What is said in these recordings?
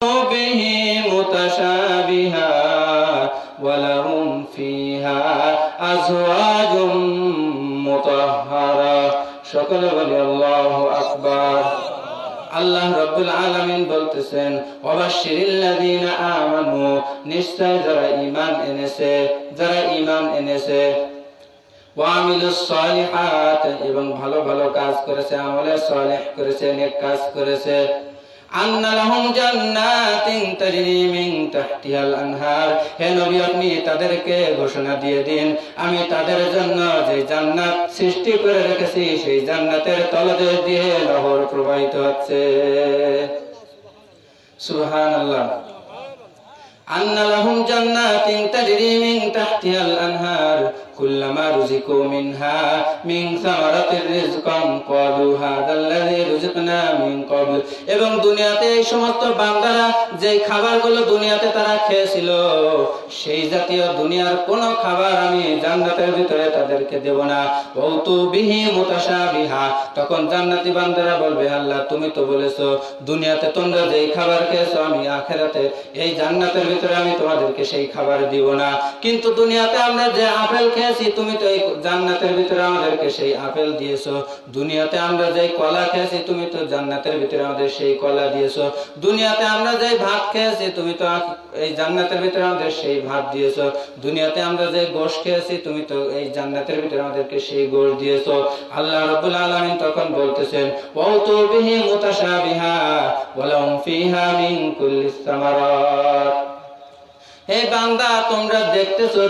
به متشابها ولهم فيها أزواج مطهرة সকলে বলি আল্লাহু আকবার। আল্লাহ রাব্বুল আলামিন বলতেছেন ওয়াবাশশিরিল্লাযীনা আমানু, নিশ্চয় যারা ঈমান এনেছে ওয়া আমিলুস সালিহাত, এবং ভালো ভালো কাজ করেছে, আমলে সালেহ করেছে, নেক কাজ করেছে, আন্না লাহুম জান্নাতিন তাজরি মিন তাহতিহাল আনহার, হে নবী আপনি তাদেরকে ঘোষণা দিয়ে দিন আমি তাদের জন্য যে জান্নাত সৃষ্টি করে রেখেছি সেই জান্নাতের তলদেশ দিয়ে নহর প্রবাহিত হচ্ছে। সুবহানাল্লাহ। আন্না লাহুম জান্নাতিন তাজরি মিন তাহতিহাল আনহার কুল্লামা রুজিকু মিনহা মিন সামারাতির রিজকান ক্বালু হাযাল্লাযী রুজিকনা মিন ক্বাবল, এবং দুনিয়াতে এই সমস্ত বান্দারা যে খাবারগুলো দুনিয়াতে তারা খেয়েছিল সেই জাতীয় দুনিয়ার কোন খাবার আমি জান্নাতের ভিতরে তাদেরকে দেব না। ওয়াতু বিহি মুতাশাবিহা, তখন জান্নাতি বান্দারা বলবে আল্লাহ তুমি তো বলেছো দুনিয়াতে তোমরা যেই খাবার খেয়েছো আমি আখিরাতে এই জান্নাতের ভিতরে আমি তোমাদেরকে সেই খাবার দিব না, কিন্তু দুনিয়াতে আমরা যে আপেল খেয়েছি তুমি তো এই জান্নাতের ভিতরে আমাদেরকে সেই আপেল দিয়েছো, দুনিয়াতে আমরা যে কলা খেয়েছি তুমি তো জান্নাতের ভিতরে আমাদের সেই কলা দিয়েছো, দুনিয়াতে আমরা যে ভাত খেয়েছি তুমি তো এই জান্নাতের ভিতরে আমাদের সেই ভাত দিয়েছো, দুনিয়াতে আমরা যে গোশত খেয়েছি তুমি তো এই জান্নাতের ভিতরে আমাদেরকে সেই গোশত দিয়েছো। আল্লাহ রাব্বুল আলামিন তখন বলতেছেন ওয়াতু বিহি মুতাশাবিহা ওয়ালাহুম ফিহা মিন কুল্লিস সামারাত, হে বান্দা তোমরা দেখতেছো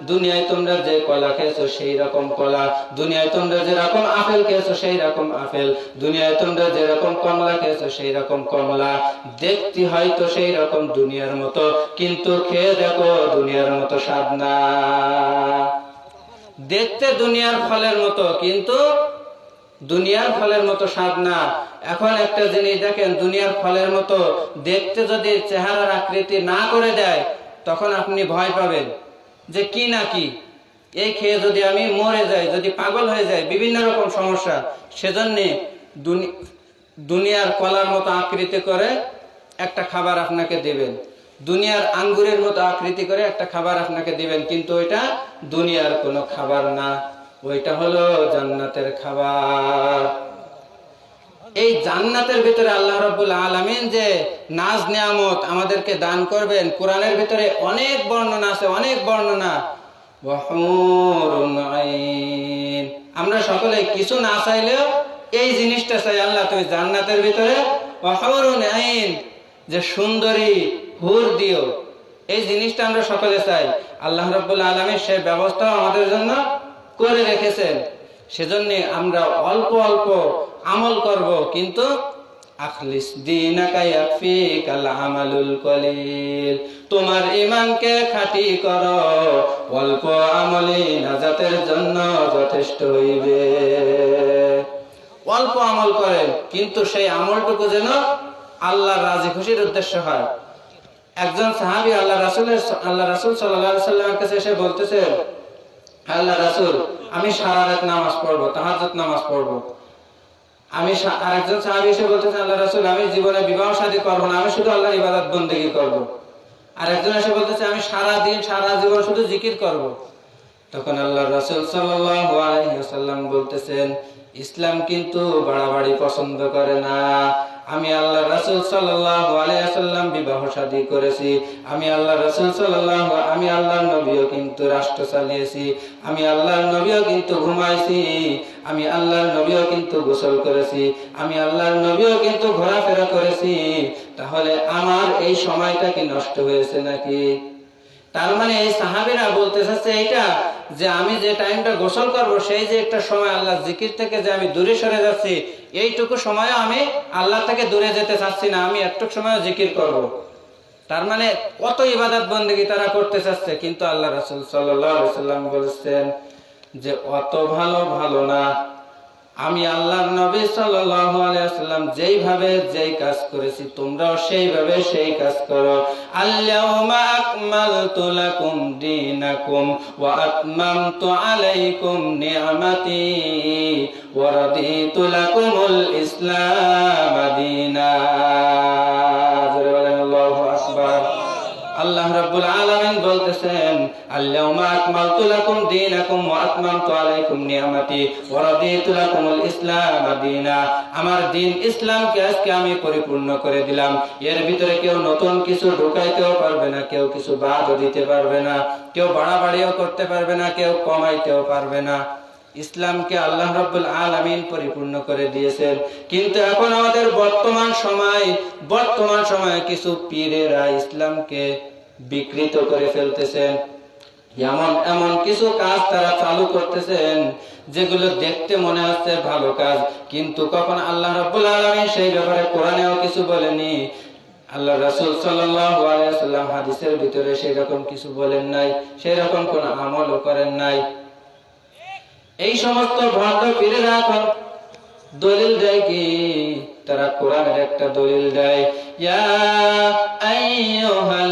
দুনিয়ায় তোমরা যে কলা খেয়েছো সেই রকম কলা, দুনিয়ায় তোমরা যেরকম আপেল খেয়েছো সেই রকম আপেল, দুনিয়ায় তোমরা যেরকম কমলা খেয়েছো সেই রকম কমলা, দেখতে হয়তো সেই রকম দুনিয়ার মতো কিন্তু খেয়ে দেখো দুনিয়ার মতো স্বাদ না। দেখতে দুনিয়ার ফলের মতো কিন্তু দুনিয়ার ফলের মতো স্বাদ না। এখন একটা জিনিস দেখেন, দুনিয়ার ফলের মতো দেখতে যদি চেহারার আকৃতি না করে দেয় তখন আপনি ভয় পাবেন যে কি না কি, এই খেয়ে যদি আমি মরে যাই, যদি পাগল হয়ে যায়, বিভিন্ন রকম সমস্যা। সেজন্য দুনিয়ার কলার মতো আকৃতি করে একটা খাবার আপনাকে দেবেন, দুনিয়ার আঙ্গুরের মতো আকৃতি করে একটা খাবার আপনাকে দিবেন, কিন্তু ওইটা দুনিয়ার কোনো খাবার না, ওইটা হলো জান্নাতের খাবার। এই জান্নাতের ভিতরে আল্লাহ রাব্বুল আলামিন যে নাজ নিয়ামত আমাদেরকে দান করবেন, কোরআনের ভিতরে অনেক বর্ণনা আছে, অনেক বর্ণনা। ওয়া হুরুন আইন, আমরা সকলে কিছু না চাইলেও এই জিনিসটা চাই, আল্লাহ তুমি জান্নাতের ভিতরে ওয়া হুরুন আইন যে সুন্দরী হুর দিও, এই জিনিসটা আমরা সকলে চাই। আল্লাহ রাব্বুল আলামিন সেই ব্যবস্থা আমাদের জন্য করে রেখেছেন। সেজন্য আমরা অল্প অল্প আমল করব, কিন্তু আখলিস দীনাকা ইয়াকফিকাল আমালুল কলিল, তোমার ঈমানকে খাঁটি করো, অল্প আমলই নাজাতের জন্য যথেষ্ট হইবে। অল্প আমল করেন কিন্তু সেই আমলটুকু যেন আল্লাহর রাজি খুশির উদ্দেশ্য হয়। একজন সাহাবী আল্লাহ রাসূল সাল্লাল্লাহু আলাইহি সাল্লামের কাছে এসে বলতেছে আল্লাহ রাসূল আমি সারা রাত নামাজ পড়বো, তাহাজ্জুদ নামাজ পড়বো। আরেকজন সাহাবী এসে বলতেছে আল্লাহ রাসূল আমি জীবনে বিবাহ শাদী করবো না, আমি শুধু আল্লাহর ইবাদত বন্দেগী করবো। আরেকজন এসে বলতেছে আমি সারা দিন সারা জীবন শুধু জিকির করব। তখন আল্লাহ রাসূল সাল্লাল্লাহু আলাইহি ওয়াসাল্লাম বলতেছেন ইসলাম কিন্তু বাড়াবাড়ি পছন্দ করে না। আমি আল্লাহ রাসূল সাল্লাল্লাহু আলাইহি ওয়াসাল্লাম বিবাহ শাদী করেছি, আমি আল্লাহর নবীও কিন্তু রাষ্ট্র চালিয়েছি, আমি আল্লাহর নবীও কিন্তু ঘুমাইছি, আমি আল্লাহর নবীও কিন্তু গোসল করেছি, আমি আল্লাহর নবীও কিন্তু ঘোরাফেরা করেছি, তাহলে আমার এই সময়টা কি নষ্ট হয়েছে নাকি? তার মানে এই সাহাবীরা বলতে চাচ্ছে এইটা যে আমি যে টাইমটা গোসল করব সেই যে একটা সময় আল্লাহ জিকির থেকে যে আমি দূরে সরে যাচ্ছি, এইটুকু সময় আমি আল্লাহ থেকে দূরে যেতে চাচ্ছি না, আমি একটু সময় জিকির করব। তার মানে কত ইবাদত বন্দেগী তারা করতে চাচ্ছে, কিন্তু আল্লাহ রাসূল সাল্লাল্লাহু আলাইহি ওয়াসাল্লাম বলেছেন যে অত ভালো না। আমি আল্লাহর নবী সাল্লাল্লাহু আলাইহি ওয়াসাল্লাম যেইভাবে যেই কাজ করেছি তোমরাও সেইভাবে সেই কাজ করো। আল-ইয়াউমা আকমালতু লাকুম দীনাকুম ওয়া আতমামতু আলাইকুম নি'মাতি ওয়া রাদিতু লাকুমুল ইসলাম দীনা। আল্লাহ রাব্বুল আলামিন বলতেছেন, আল-ইয়াওমা আকমালতু লাকুম দীনাকুম ওয়া আতমামতু আলাইকুম নি'মাতি ওয়া রাদিতু লাকুমুল ইসলাম দীনা। আমার দিন ইসলামকে আজকে আমি পরিপূর্ণ করে দিলাম। এর ভিতরে কেউ নতুন কিছু ঢুকাইতেও পারবে না, কেউ কিছু বাদও দিতে পারবে না, কেউ বাড়াবাড়িও করতে পারবে না, কেউ কমাইতেও পারবে না। ইসলামকে আল্লাহ রাব্বুল আলামিন পরিপূর্ণ করে দিয়েছেন। কিন্তু এখন আমাদের বর্তমান সময়ে কিছু পীরেরা ইসলামকে বিকৃত করে ফেলতেছেন। এমন কিছু কাজ তারা চালু করতেছেন যেগুলো দেখতে মনে হচ্ছে ভালো কাজ, কিন্তু কখন আল্লাহ রাব্বুল আলামিন সেই ব্যাপারে কোরআনেও কিছু বলেনি, আল্লাহ রাসূল সাল্লাল্লাহু আলাইহি ওয়াসাল্লাম হাদিসের ভিতরে সেই রকম কিছু বলেন নাই, সেই রকম কোন আমলও করেন নাই। এই সমস্ত ভণ্ড পীরেরা এখন দলিল দেয় কি? তারা কোরআনের একটা দলিল দেয়, ইয়া আইয়ুহাল